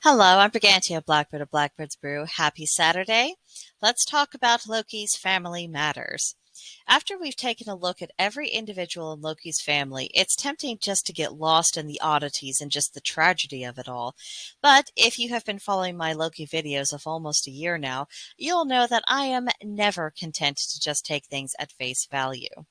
Hello, I'm BrigantiaBlackbird of BlackbirdsBrew. Happy Saturday. Let's talk about Loki's family matters. After we've taken a look at every individual in Loki's family, it's tempting just to get lost in the oddities and just the tragedy of it all. But if you have been following my Loki videos of almost a year now, you'll know that I am never content to just take things at face value.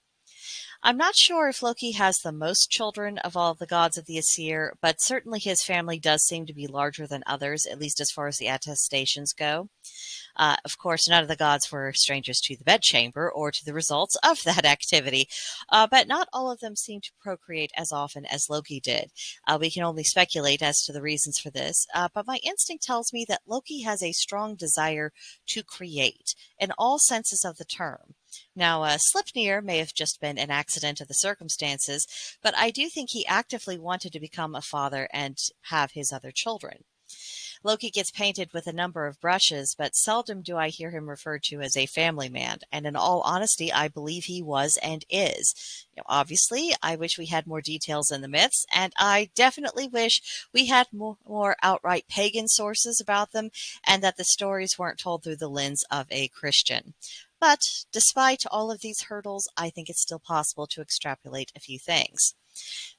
I'm not sure if Loki has the most children of all the gods of the Aesir, but certainly his family does seem to be larger than others, at least as far as the attestations go. Of course, none of the gods were strangers to the bedchamber or to the results of that activity, but not all of them seem to procreate as often as Loki did. We can only speculate as to the reasons for this, but my instinct tells me that Loki has a strong desire to create, in all senses of the term. Now, Sleipnir may have just been an accident of the circumstances, but I do think he actively wanted to become a father and have his other children. Loki gets painted with a number of brushes, but seldom do I hear him referred to as a family man, and in all honesty, I believe he was and is. Obviously, I wish we had more details in the myths, and I definitely wish we had more outright pagan sources about them, and that the stories weren't told through the lens of a Christian. But despite all of these hurdles, I think it's still possible to extrapolate a few things.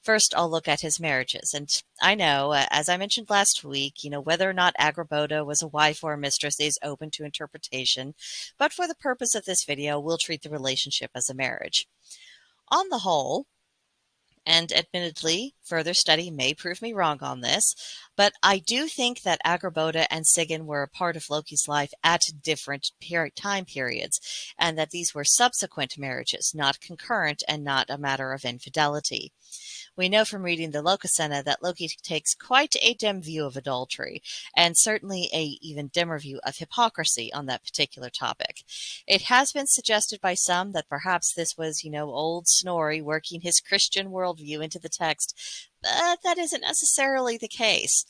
First, I'll look at his marriages. And I know, as I mentioned last week, whether or not Agrabota was a wife or a mistress is open to interpretation. But for the purpose of this video, we'll treat the relationship as a marriage. On the whole, and admittedly, further study may prove me wrong on this, but I do think that Agrabota and Sigyn were a part of Loki's life at different time periods, and that these were subsequent marriages, not concurrent and not a matter of infidelity. We know from reading the Lokasena that Loki takes quite a dim view of adultery, and certainly a even dimmer view of hypocrisy on that particular topic. It has been suggested by some that perhaps this was, old Snorri working his Christian worldview into the text, but that isn't necessarily the case.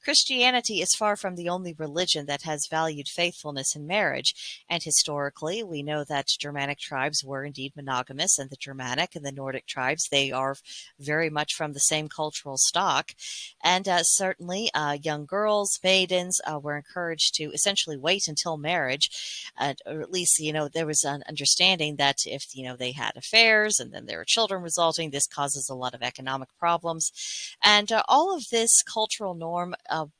Christianity is far from the only religion that has valued faithfulness in marriage, and historically we know that Germanic tribes were indeed monogamous, and the Germanic and the Nordic tribes, they are very much from the same cultural stock, and certainly young girls, maidens were encouraged to essentially wait until marriage, or at least, there was an understanding that if, they had affairs and then there were children resulting, this causes a lot of economic problems, and all of this cultural norm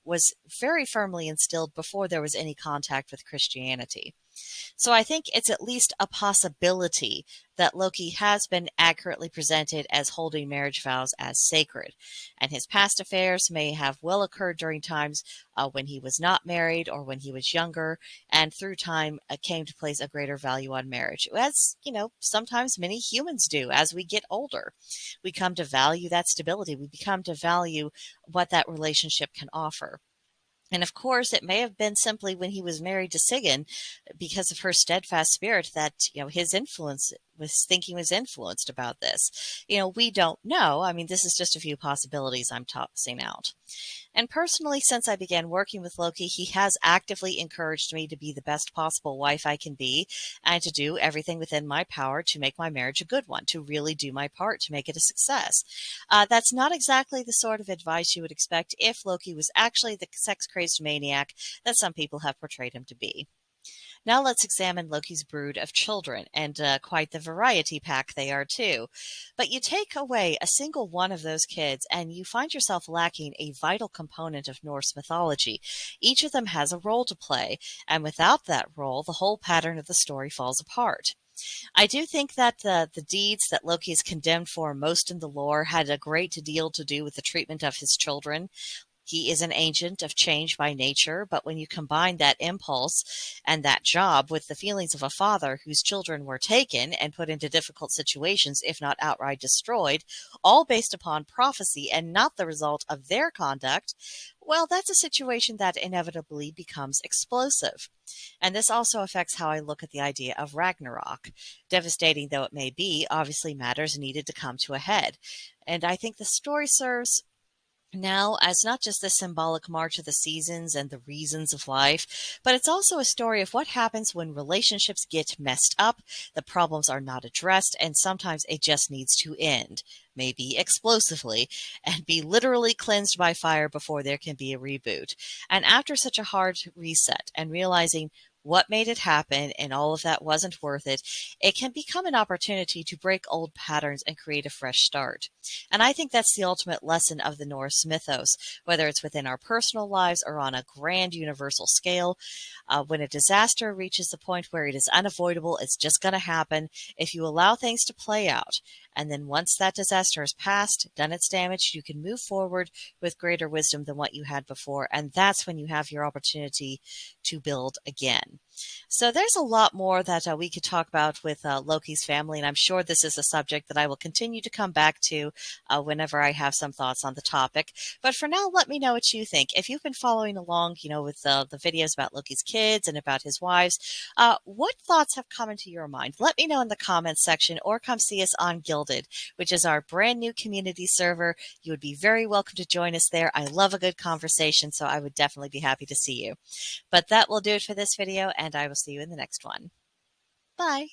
was very firmly instilled before there was any contact with Christianity. So I think it's at least a possibility that Loki has been accurately presented as holding marriage vows as sacred, and his past affairs may have well occurred during times when he was not married or when he was younger, and through time came to place a greater value on marriage, as, sometimes many humans do as we get older. We come to value that stability. We become to value what that relationship can offer. And of course, it may have been simply when he was married to Sigyn, because of her steadfast spirit, that his thinking was influenced about this. We don't know. I mean, this is just a few possibilities I'm tossing out. And personally, since I began working with Loki, he has actively encouraged me to be the best possible wife I can be, and to do everything within my power to make my marriage a good one, to really do my part to make it a success. That's not exactly the sort of advice you would expect if Loki was actually the sex-crazed maniac that some people have portrayed him to be. Now let's examine Loki's brood of children, and quite the variety pack they are too. But you take away a single one of those kids, and you find yourself lacking a vital component of Norse mythology. Each of them has a role to play, and without that role, the whole pattern of the story falls apart. I do think that the deeds that Loki is condemned for most in the lore had a great deal to do with the treatment of his children. He is an agent of change by nature, but when you combine that impulse and that job with the feelings of a father whose children were taken and put into difficult situations, if not outright destroyed, all based upon prophecy and not the result of their conduct, well, that's a situation that inevitably becomes explosive. And this also affects how I look at the idea of Ragnarok. Devastating though it may be, obviously matters needed to come to a head. And I think the story serves now as not just the symbolic march of the seasons and the reasons of life, but it's also a story of what happens when relationships get messed up, the problems are not addressed, and sometimes it just needs to end, maybe explosively, and be literally cleansed by fire before there can be a reboot. And after such a hard reset and realizing what made it happen and all of that wasn't worth it, it can become an opportunity to break old patterns and create a fresh start. And I think that's the ultimate lesson of the Norse mythos, whether it's within our personal lives or on a grand universal scale. When a disaster reaches the point where it is unavoidable, it's just going to happen. If you allow things to play out, and then once that disaster has passed, done its damage, you can move forward with greater wisdom than what you had before. And that's when you have your opportunity to build again. So there's a lot more that we could talk about with Loki's family, and I'm sure this is a subject that I will continue to come back to whenever I have some thoughts on the topic. But for now, let me know what you think. If you've been following along, with the videos about Loki's kids and about his wives, what thoughts have come into your mind? Let me know in the comments section, or come see us on Gilded, which is our brand new community server. You would be very welcome to join us there. I love a good conversation, so I would definitely be happy to see you. But that will do it for this video, and I will see you in the next one. Bye.